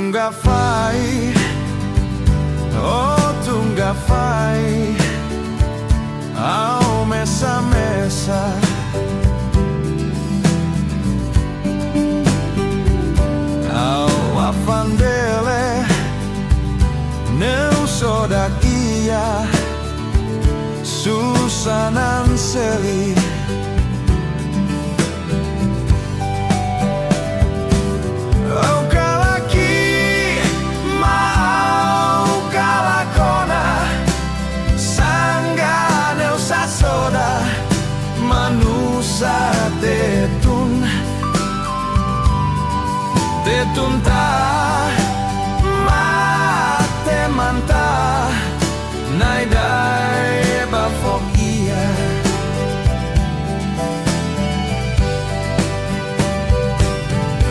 Tunga fai, oh tunga fai, au mesa mesa, au afandele, neu sodakia, Susanan seli. Tetun ta mate manta nai dai ba fokia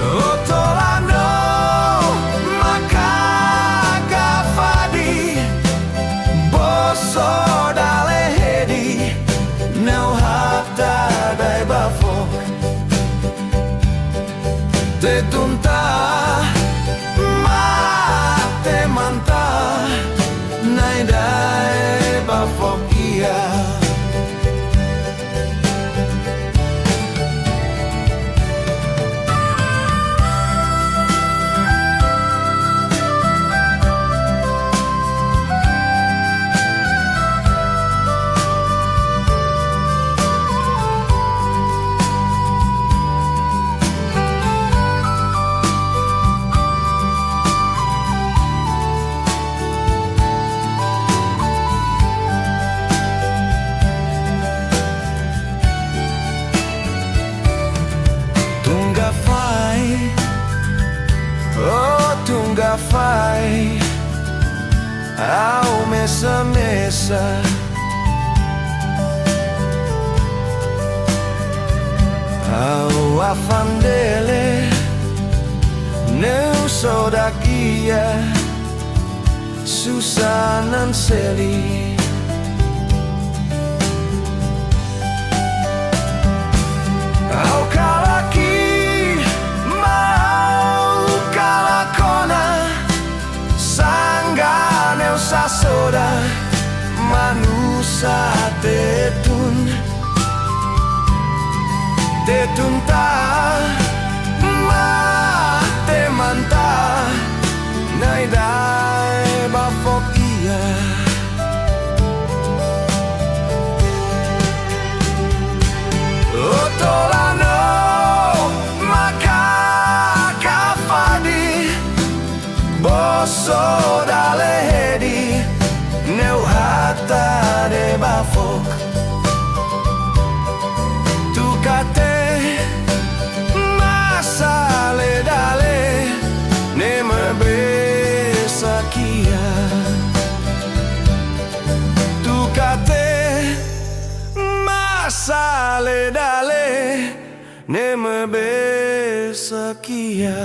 otolano makaga fadi boso dale hedi neu hata dai ba fok tetun ta mate manta nai dai ba fokia Tunga fai, au mesa mesa, au afandele, neu sodakia, Susanan seli. Sasoda manusa tetun ta mate manta nai dai ba fokia otolano makaka fadi boso dale neu hata de bafok tu kate masale dale ne me besakia tu kate masale dale ne me besakia.